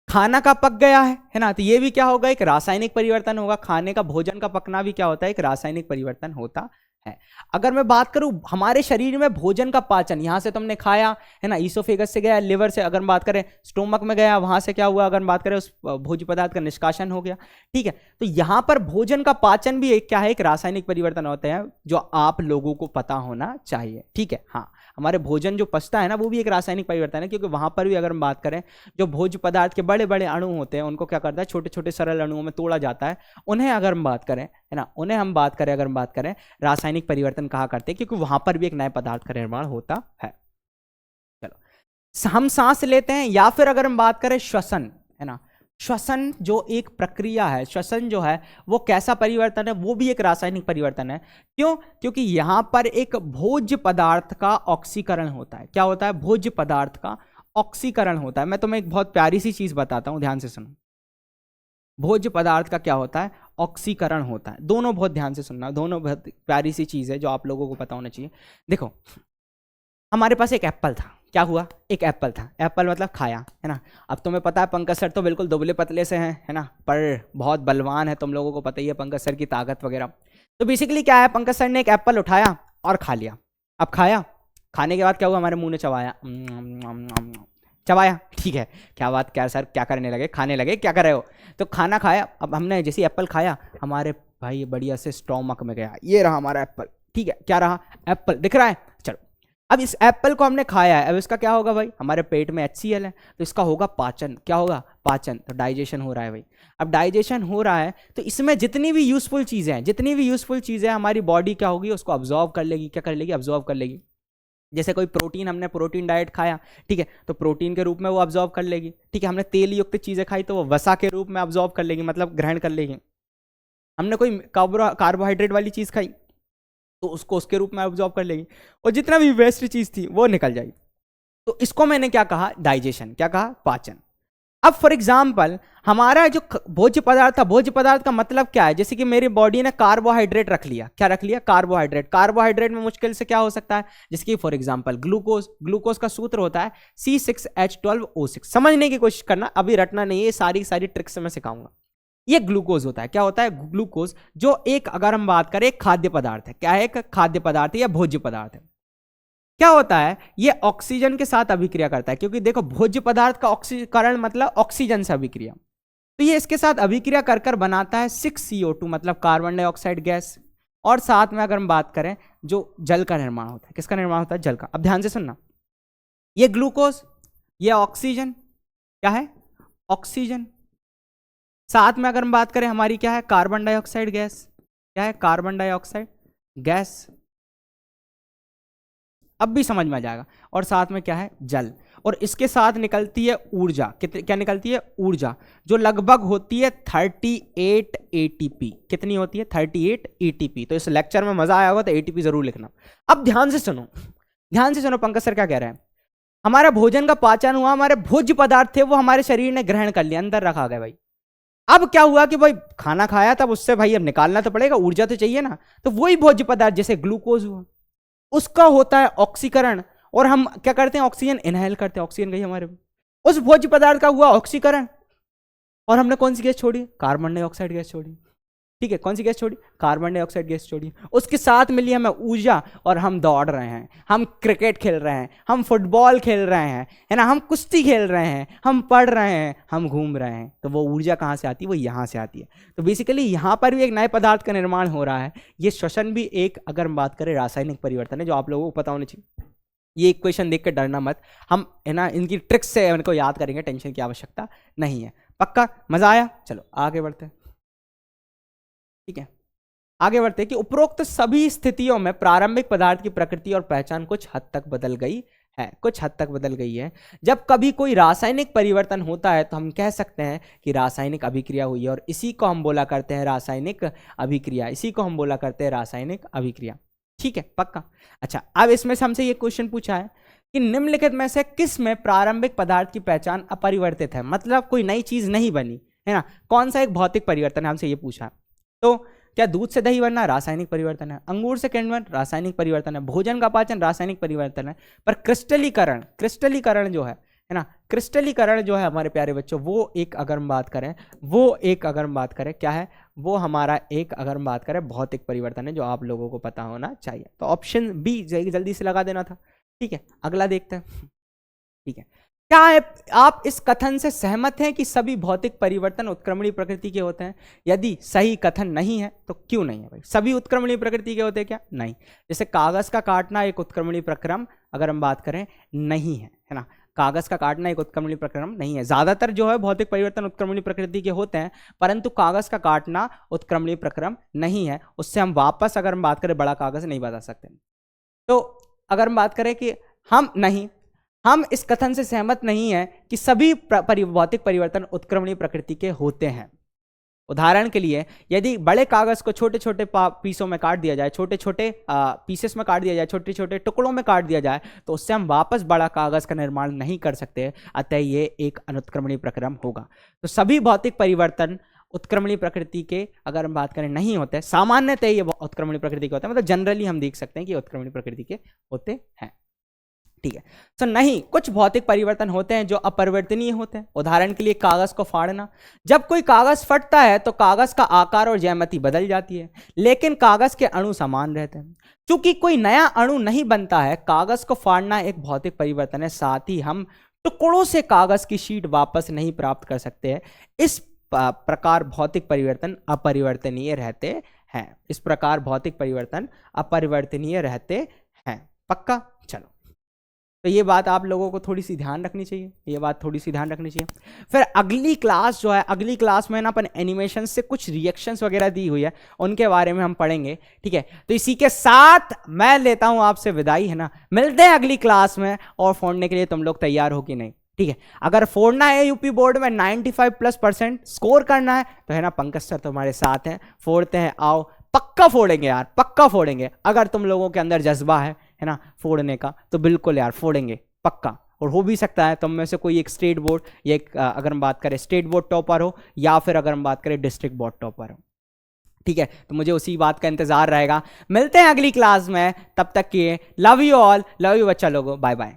खाना का पक गया है ना, तो ये भी क्या होगा, एक रासायनिक परिवर्तन होगा। खाने का, भोजन का पकना भी क्या होता है, एक रासायनिक परिवर्तन होता है। अगर मैं बात करूं हमारे शरीर में भोजन का पाचन, यहां से तुमने खाया है ना, ईसोफेगस से गया, लिवर से, अगर बात करें स्टोमक में गया, वहां से क्या हुआ, अगर बात करें उस भोज्य पदार्थ का निष्कासन हो गया। ठीक है, तो यहां पर भोजन का पाचन भी एक क्या है, एक रासायनिक परिवर्तन होते हैं, जो आप लोगों को पता होना चाहिए। ठीक है, हाँ, हमारे भोजन जो पचता है ना, वो भी एक रासायनिक परिवर्तन है, क्योंकि वहां पर भी अगर हम बात करें जो भोज्य पदार्थ के बड़े बड़े अणु होते हैं, उनको क्या करता है, छोटे छोटे सरल अणुओं में तोड़ा जाता है। उन्हें अगर हम बात करें है ना, उन्हें हम बात करें, अगर हम बात करें रासायनिक परिवर्तन कहा करते हैं, क्योंकि वहां पर भी एक नए पदार्थ का निर्माण होता है। चलो, हम सांस लेते हैं, या फिर अगर हम बात करें श्वसन है ना, श्वसन जो एक प्रक्रिया है, श्वसन जो है वो कैसा परिवर्तन है, वो भी एक रासायनिक परिवर्तन है। क्यों, क्योंकि यहां पर एक भोज्य पदार्थ का ऑक्सीकरण होता है। क्या होता है, भोज्य पदार्थ का ऑक्सीकरण होता है। मैं तुम्हें एक बहुत प्यारी सी चीज बताता हूं, ध्यान से सुनो। भोज्य पदार्थ का क्या होता है, ऑक्सीकरण होता है। दोनों बहुत ध्यान से सुनना, दोनों बहुत प्यारी सी चीज है जो आप लोगों को पता होना चाहिए। देखो, हमारे पास एक एप्पल था, क्या हुआ, एक एप्पल था, एप्पल मतलब खाया है ना। अब तुम्हें पता है पंकज सर तो बिल्कुल दुबले पतले से हैं है ना, पर बहुत बलवान है, तुम लोगों को पता ही है पंकज सर की ताकत वगैरह। तो बेसिकली क्या है, पंकज सर ने एक एप्पल उठाया और खा लिया। अब खाया, खाने के बाद क्या हुआ, हमारे मुंह ने चबाया, चबाया, ठीक है, क्या बात, क्या सर क्या करने लगे, खाने लगे, क्या कर रहे हो। तो खाना खाया, अब हमने जैसे एप्पल खाया, हमारे भाई बढ़िया से स्टोमक में गया, ये रहा हमारा एप्पल। ठीक है, क्या रहा, एप्पल दिख रहा है। चलो, अब इस एप्पल को हमने खाया है, अब इसका क्या होगा भाई, हमारे पेट में HCl है, तो इसका होगा पाचन। क्या होगा, पाचन, तो डाइजेशन हो रहा है भाई। अब डाइजेशन हो रहा है तो इसमें जितनी भी यूजफुल चीजें हैं, जितनी भी यूजफुल चीजें हमारी बॉडी क्या होगी, उसको ऑब्जॉर्व कर लेगी। क्या कर लेगी, ऑब्जॉर्व कर लेगी। जैसे कोई प्रोटीन, हमने प्रोटीन डाइट खाया, ठीक है, तो प्रोटीन के रूप में वो ऑब्जॉर्व कर लेगी। ठीक है, हमने तेल युक्त चीजें खाई तो वो वसा के रूप में ऑब्जॉर्व कर लेगी, मतलब ग्रहण कर लेगी। हमने कोई कार्बोहाइड्रेट वाली चीज खाई तो उसको उसके रूप में ऑब्जॉर्व कर लेगी, और जितना भी वेस्ट चीज थी वो निकल जाएगी। तो इसको मैंने क्या कहा, डाइजेशन। क्या कहा, पाचन। अब फॉर एग्जाम्पल हमारा जो भोज्य पदार्थ था, भोज्य पदार्थ का मतलब क्या है, जैसे कि मेरी बॉडी ने कार्बोहाइड्रेट रख लिया। क्या रख लिया, कार्बोहाइड्रेट। कार्बोहाइड्रेट में मुश्किल से क्या हो सकता है, जैसे कि फॉर एग्जाम्पल ग्लूकोज। ग्लूकोज का सूत्र होता है C6H12O6। समझने की कोशिश करना, अभी रटना नहीं है, सारी ट्रिक्स मैं सिखाऊंगा। ये ग्लूकोज होता है। क्या होता है, ग्लूकोज, जो एक, अगर हम बात करें, खाद्य पदार्थ है। क्या है, एक खाद्य पदार्थ है या भोज्य पदार्थ है। क्या होता है, ये ऑक्सीजन के साथ अभिक्रिया करता है, क्योंकि देखो भोज्य पदार्थ का ऑक्सीकरण मतलब ऑक्सीजन से अभिक्रिया, तो ये इसके साथ अभिक्रिया कर कर बनाता है 6CO2 मतलब कार्बन डाइऑक्साइड गैस। और साथ में अगर हम बात करें जो जल का निर्माण होता है, किसका निर्माण होता है, जल का। अब ध्यान से सुनना, ये ग्लूकोज, ये ऑक्सीजन, क्या है, ऑक्सीजन। साथ में अगर हम बात करें हमारी क्या है, कार्बन डाइऑक्साइड गैस। क्या है, कार्बन डाइऑक्साइड गैस। अब भी समझ में आ जाएगा। और साथ में क्या है, जल। और इसके साथ निकलती है ऊर्जा। क्या निकलती है, ऊर्जा, जो लगभग होती है 38 ATP। कितनी होती है, 38 ATP। तो इस लेक्चर में मजा आया होगा तो ATP जरूर लिखना। अब ध्यान से सुनो, ध्यान से सुनो, पंकज सर क्या कह रहे हैं। हमारा भोजन का पाचन हुआ, हमारे भोज्य पदार्थ थे वो हमारे शरीर ने ग्रहण कर लिया, अंदर रखा गया भाई। अब क्या हुआ कि भाई खाना खाया तब उससे भाई अब निकालना तो पड़ेगा, ऊर्जा तो चाहिए ना। तो वही भोज्य पदार्थ जैसे ग्लूकोज हुआ, उसका होता है ऑक्सीकरण, और हम क्या करते हैं, ऑक्सीजन इनहेल करते हैं, ऑक्सीजन गई हमारे, उस भोज्य पदार्थ का हुआ ऑक्सीकरण और हमने कौन सी गैस छोड़ी, कार्बन डाइऑक्साइड गैस छोड़ी। ठीक है, कौन सी गैस छोड़ी, कार्बन डाइऑक्साइड गैस छोड़ी। उसके साथ मिली हमें ऊर्जा और हम दौड़ रहे हैं, हम क्रिकेट खेल रहे हैं, हम फुटबॉल खेल रहे हैं, है ना, हम कुश्ती खेल रहे हैं, हम पढ़ रहे हैं, हम घूम रहे हैं। तो वो ऊर्जा कहाँ से आती है, वो यहाँ से आती है। तो बेसिकली यहाँ पर भी एक नए पदार्थ का निर्माण हो रहा है। ये श्वसन भी एक, अगर हम बात करें, रासायनिक परिवर्तन है, जो आप लोगों को पता होना चाहिए। ये इक्वेशन देख के डरना मत, हम है ना इनकी ट्रिक्स से इनको याद करेंगे, टेंशन की आवश्यकता नहीं है। पक्का मजा आया? चलो आगे बढ़ते हैं। ठीक है, आगे बढ़ते हैं कि उपरोक्त सभी स्थितियों में प्रारंभिक पदार्थ की प्रकृति और पहचान कुछ हद तक बदल गई है, कुछ हद तक बदल गई है। जब कभी कोई रासायनिक परिवर्तन होता है तो हम कह सकते हैं कि रासायनिक अभिक्रिया हुई है, और इसी को हम बोला करते हैं रासायनिक अभिक्रिया, इसी को हम बोला करते हैं रासायनिक अभिक्रिया। ठीक है, पक्का। अच्छा, अब इसमें से हमसे ये क्वेश्चन पूछा है कि निम्नलिखित में से किस में प्रारंभिक पदार्थ की पहचान अपरिवर्तित है, मतलब कोई नई चीज नहीं बनी, है ना, कौन सा एक भौतिक परिवर्तन है, हमसे ये पूछा है। तो क्या दूध से दही बनना रासायनिक परिवर्तन है, अंगूर से कैंडवन रासायनिक परिवर्तन है, भोजन का पाचन रासायनिक परिवर्तन है, पर क्रिस्टलीकरण जो है ना, क्रिस्टलीकरण जो है हमारे प्यारे बच्चों, वो एक अगर हम बात करें, क्या है वो, हमारा एक अगर हम बात करें भौतिक परिवर्तन है, जो आप लोगों को पता होना चाहिए। तो ऑप्शन बी जल्दी से लगा देना था। ठीक है, अगला देखते हैं। ठीक है, क्या है, आप इस कथन से सहमत हैं कि सभी भौतिक परिवर्तन उत्क्रमणीय प्रकृति के होते हैं? यदि सही कथन नहीं है तो क्यों नहीं है भाई? सभी उत्क्रमणीय प्रकृति के होते हैं क्या? नहीं। जैसे कागज का काटना एक उत्क्रमणीय प्रक्रम अगर हम बात करें नहीं है ना, कागज का काटना एक उत्क्रमणीय प्रक्रम नहीं है। ज्यादातर जो है भौतिक परिवर्तन उत्क्रमणीय प्रकृति के होते हैं, परंतु कागज का काटना उत्क्रमणीय प्रक्रम नहीं है। उससे हम वापस अगर हम बात करें बड़ा कागज नहीं बता सकते। तो अगर हम बात करें कि हम इस कथन से सहमत नहीं है कि सभी भौतिक परिवर्तन उत्क्रमणीय प्रकृति के होते हैं। उदाहरण के लिए, यदि बड़े कागज को छोटे छोटे पीसों में काट दिया जाए, छोटे छोटे पीसेस में काट दिया जाए, छोटे छोटे टुकड़ों में काट दिया जाए, तो उससे हम वापस बड़ा कागज का निर्माण नहीं कर सकते। अतः ये एक अनुत्क्रमणीय प्रक्रम होगा। तो सभी भौतिक परिवर्तन उत्क्रमणीय प्रकृति के अगर हम बात करें नहीं होते, सामान्यतः ये उत्क्रमणीय प्रकृति के होते हैं, मतलब जनरली हम देख सकते हैं कि उत्क्रमणीय प्रकृति के होते हैं। ठीक है, तो नहीं, कुछ भौतिक परिवर्तन होते हैं जो अपरिवर्तनीय होते हैं। उदाहरण के लिए कागज को फाड़ना। जब कोई कागज फटता है तो कागज का आकार और ज्यामिति बदल जाती है, लेकिन कागज के अणु समान रहते हैं। क्योंकि कोई नया अणु नहीं बनता है, कागज को फाड़ना एक भौतिक परिवर्तन है। साथ ही हम टुकड़ों से कागज की शीट वापस नहीं प्राप्त कर सकते हैं। इस प्रकार भौतिक परिवर्तन अपरिवर्तनीय रहते हैं। इस प्रकार भौतिक परिवर्तन अपरिवर्तनीय रहते हैं। पक्का? चलो, तो ये बात आप लोगों को थोड़ी सी ध्यान रखनी चाहिए, फिर अगली क्लास जो है, अगली क्लास में ना अपन एनिमेशन से कुछ रिएक्शंस वगैरह दी हुई है, उनके बारे में हम पढ़ेंगे। ठीक है, तो इसी के साथ मैं लेता हूं आपसे विदाई, है ना। मिलते हैं अगली क्लास में, और फोड़ने के लिए तुम लोग तैयार हो कि नहीं? ठीक है, अगर फोड़ना है यूपी बोर्ड में 95+% स्कोर करना है तो है ना, पंकज सर तुम्हारे साथ हैं, फोड़ते हैं, आओ। पक्का फोड़ेंगे यार, पक्का फोड़ेंगे। अगर तुम लोगों के अंदर जज्बा है ना फोड़ने का, तो बिल्कुल यार फोड़ेंगे पक्का। और हो भी सकता है तुम में से कोई एक स्टेट बोर्ड या एक अगर हम बात करें स्टेट बोर्ड टॉपर हो, या फिर अगर हम बात करें डिस्ट्रिक्ट बोर्ड टॉपर हो। ठीक है, तो मुझे उसी बात का इंतजार रहेगा। मिलते हैं अगली क्लास में, तब तक के love you all, love you बच्चा लोगों, बाय बाय।